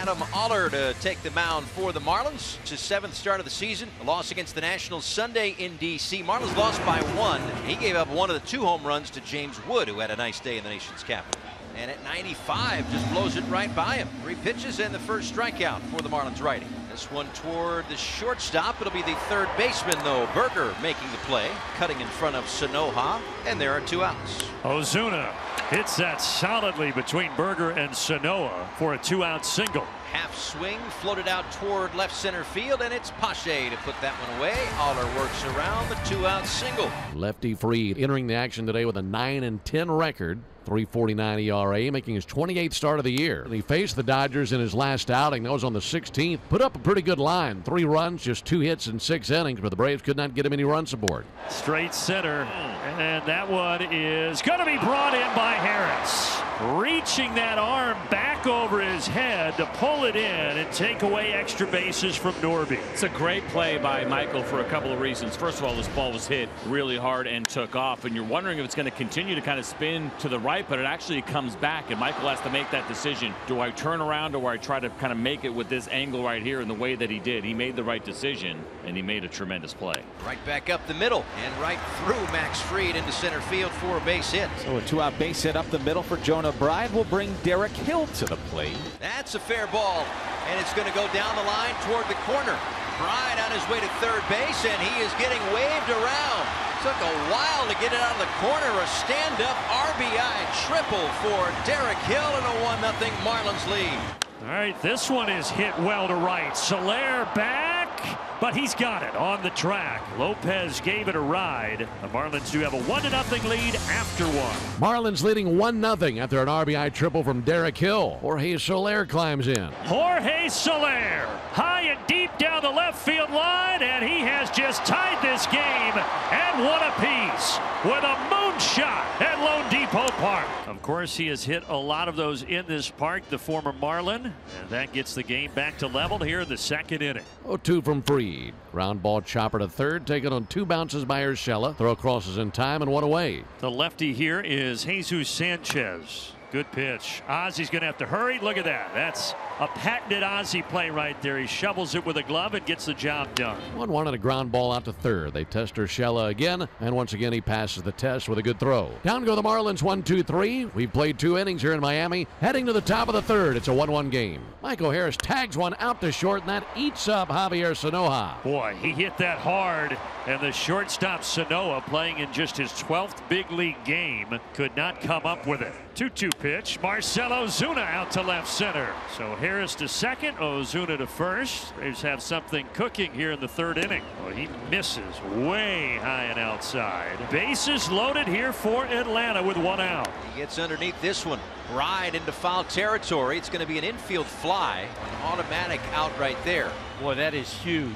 Adam Oller to take the mound for the Marlins. It's his 7th start of the season. A loss against the Nationals Sunday in D.C. Marlins lost by 1. He gave up one of the 2 home runs to James Wood, who had a nice day in the nation's capital. And at 95, just blows it right by him. 3 pitches and the first strikeout for the Marlins righty. This one toward the shortstop. It'll be the third baseman, though. Berger making the play, cutting in front of Sanoha, and there are 2 outs. Ozuna hits that solidly between Berger and Sanoa for a 2-out single. Half swing, floated out toward left center field, and it's Pache to put that one away. Oller works around the 2-out single. Lefty Fried entering the action today with a 9-10 record. 3.49 ERA, making his 28th start of the year. And he faced the Dodgers in his last outing. That was on the 16th. Put up a pretty good line. 3 runs, just 2 hits in 6 innings, but the Braves could not get him any run support. Straight center, and that one is going to be brought in by Harris. Reaching that arm back over his head to pull it in and take away extra bases from Norby. It's a great play by Michael for a couple of reasons. First of all, this ball was hit really hard and took off, and you're wondering if it's going to continue to kind of spin to the right, but it actually comes back, and Michael has to make that decision. Do I turn around, or do I try to kind of make it with this angle right here in the way that he did? He made the right decision, and he made a tremendous play. Right back up the middle and right through Max Fried into center field for a base hit. So a 2-out base hit up the middle for Jonah Bride will bring Derek Hill to the plate. That's a fair ball, and it's going to go down the line toward the corner. Bride on his way to third base, and he is getting waved around. Took a while to get it out of the corner. A stand-up RBI triple for Derek Hill and a 1-0 Marlins lead. All right, this one is hit well to right. Soler back, but he's got it on the track. Lopez gave it a ride. The Marlins do have a 1-0 lead after 1. Marlins leading 1-0 after an RBI triple from Derek Hill. Jorge Soler climbs in. Jorge Soler, high and deep down the left field line, and he has just tied this game at 1 apiece with a moonshot at Lone Depot Park. Of course, he has hit a lot of those in this park, the former Marlin, and that gets the game back to level here in the 2nd inning. 0-2 from Fried. Ground ball chopper to third, taken on 2 bounces by Urshela. Throw crosses in time and 1 away. The lefty here is Jesus Sanchez. Good pitch. Ozzy's going to have to hurry. Look at that. That's a patented Ozzy play right there. He shovels it with a glove and gets the job done. 1-1 and a ground ball out to third. They test Urshela again, and once again he passes the test with a good throw. Down go the Marlins 1-2-3. We've played 2 innings here in Miami. Heading to the top of the 3rd. It's a 1-1 game. Michael Harris tags one out to short, and that eats up Javier Sanoha. Boy, he hit that hard, and the shortstop Sanoa, playing in just his 12th big league game, could not come up with it. 2-2 pitch. Marcell Ozuna out to left center. So Harris to second, Ozuna to first. Braves have something cooking here in the 3rd inning. Well, he misses way high and outside. Bases loaded here for Atlanta with 1 out. He gets underneath this one. Bride into foul territory. It's going to be an infield fly. An automatic out right there. Boy, that is huge.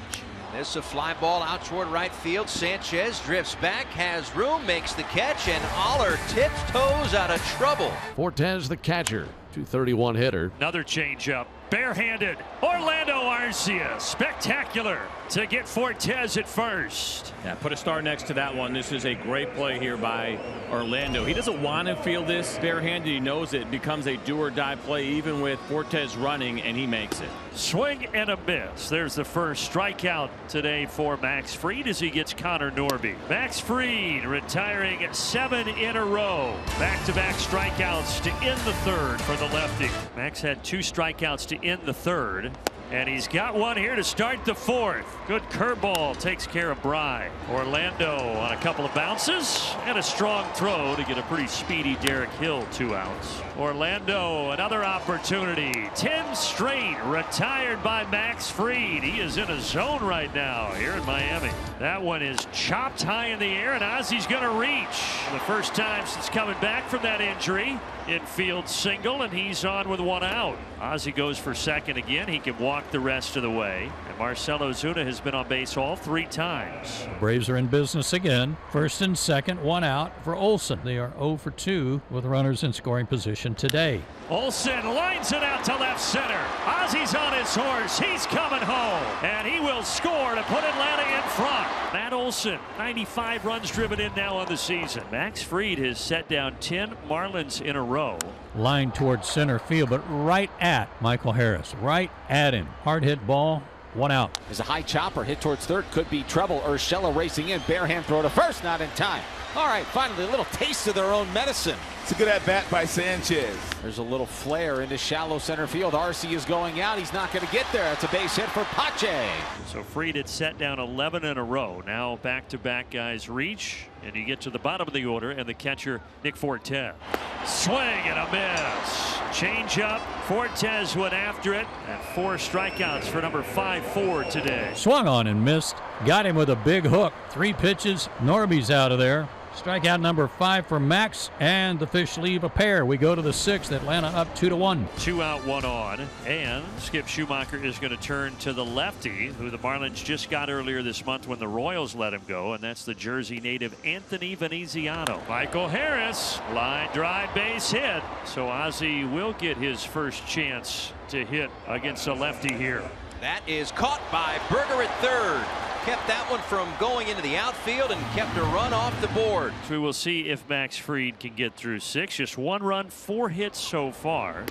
This is a fly ball out toward right field. Sanchez drifts back, has room, makes the catch, and Oller tips toes out of trouble. Fortes the catcher. 231 hitter. Another changeup. Barehanded. Orlando Arcia. Spectacular to get Fortes at first. Yeah, put a star next to that one. This is a great play here by Orlando. He doesn't want to field this barehanded. He knows it becomes a do-or-die play even with Fortes running, and he makes it. Swing and a miss. There's the first strikeout today for Max Fried as he gets Connor Norby. Max Fried retiring 7 in a row. Back-to-back strikeouts to end the 3rd for the lefty. Max had 2 strikeouts to end the 3rd. And he's got one here to start the 4th. Good curveball takes care of Bride. Orlando on a couple of bounces and a strong throw to get a pretty speedy Derek Hill 2 outs. Orlando, another opportunity. 10 straight retired by Max Fried. He is in a zone right now here in Miami. That one is chopped high in the air, and Ozzy's going to reach. The first time since coming back from that injury. Infield single, and he's on with 1 out. Ozzy goes for second again. He can walk the rest of the way. And Marcell Ozuna has been on base all 3 times. Braves are in business again. First and second, 1 out for Olson. They are 0 for 2 with runners in scoring position today. Olson lines it out to left center. Ozzy's on his horse. He's coming home. And he will score to put Atlanta in front. Matt Olson, 95 runs driven in now on the season. Max Fried has set down 10 Marlins in a row. line towards center field, but right at Michael Harris. Right at him. Hard hit ball. 1 out. There's a high chopper hit towards third. Could be trouble. Urshela racing in. Bare hand throw to first. Not in time. All right, finally a little taste of their own medicine. It's a good at-bat by Sanchez. There's a little flare into shallow center field. RC is going out. He's not going to get there. It's a base hit for Pache. So Fried had set down 11 in a row. Now back-to-back guys reach, and you get to the bottom of the order, and the catcher, Nick Fortes. Swing and a miss. Change up. Fortes went after it, and 4 strikeouts for number 5-4 today. Swung on and missed. Got him with a big hook. 3 pitches. Norby's out of there. Strikeout number 5 for Max, and the Fish leave a pair. We go to the 6th. Atlanta up 2-1. 2 out, 1 on, and Skip Schumacher is going to turn to the lefty, who the Marlins just got earlier this month when the Royals let him go, and that's the Jersey native Anthony Veneziano. Michael Harris, line drive, base hit. So Ozzie will get his first chance to hit against a lefty here. That is caught by Berger at third. Kept that one from going into the outfield and kept a run off the board. So we will see if Max Fried can get through 6. Just 1 run, 4 hits so far.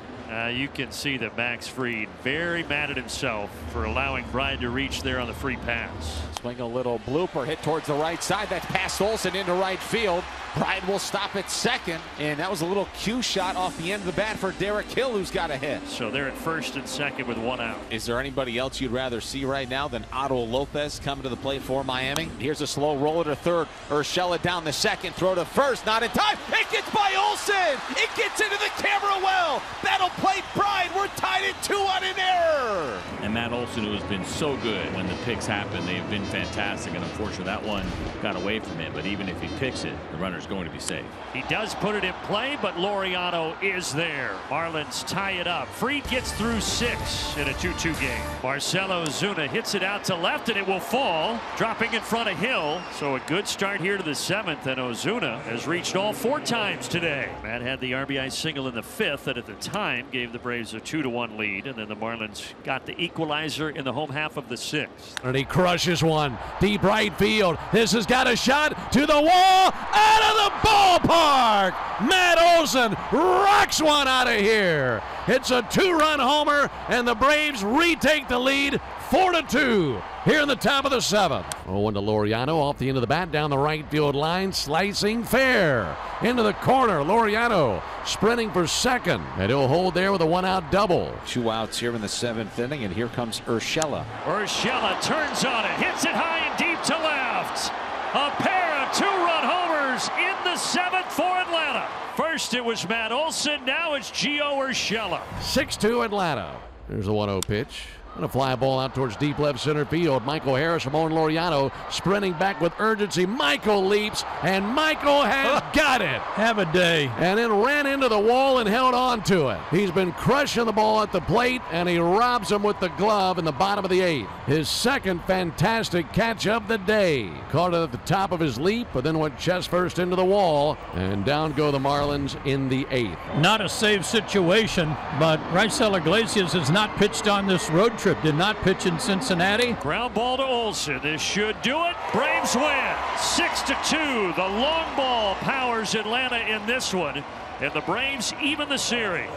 You can see that Max Fried very mad at himself for allowing Bride to reach there on the free pass. Swing a little blooper hit towards the right side. That's past Olson into right field. Bride will stop at second, and that was a little cue shot off the end of the bat for Derek Hill, who's got a hit. So they're at first and second with 1 out. Is there anybody else you'd rather see right now than Otto Lopez coming to the plate for Miami? Here's a slow roller to third. Urshela down the second, throw to first, not in time. It gets by Olson. It gets into the camera well. Battle plate Bride. We're tied at 2 on an error. And Matt Olson, who has been so good when the picks happen, they've been fantastic. And unfortunately, that one got away from him. But even if he picks it, the runner's going to be safe. He does put it in play, but Laureano is there. Marlins tie it up. Fried gets through 6 in a 2-2 game. Marcelo Ozuna hits it out to left, and it will fall, dropping in front of Hill. So a good start here to the 7th, and Ozuna has reached all 4 times today. Matt had the RBI single in the 5th that at the time gave the Braves a 2-1 lead, and then the Marlins got the equalizer in the home half of the 6th. And he crushes one deep right field. This has got a shot to the wall, out of the ballpark. Matt Olson rocks one out of here. It's a 2-run homer, and the Braves retake the lead 4-2 here in the top of the 7th. 0-1 to Laureano off the end of the bat, down the right field line, slicing fair into the corner. Laureano sprinting for second, and he'll hold there with a 1-out double. 2 outs here in the 7th inning, and here comes Urshela. Urshela turns on it, hits it high and deep to left. A pair of 2-run homers in the 7th for Atlanta. First it was Matt Olson, now it's Gio Urshela. 6-2 Atlanta. There's the 1-0 pitch. And a fly ball out towards deep left center field. Michael Harris, Ramon Laureano sprinting back with urgency. Michael leaps, and Michael has got it. Have a day. And then ran into the wall and held on to it. He's been crushing the ball at the plate, and he robs him with the glove in the bottom of the 8th. His second fantastic catch of the day. Caught it at the top of his leap, but then went chest first into the wall, and down go the Marlins in the 8th. Not a save situation, but Raisel Iglesias has not pitched on this road trip. Did not pitch in Cincinnati. Ground ball to Olson. This should do it. Braves win 6-2. The long ball powers Atlanta in this one, and the Braves even the series.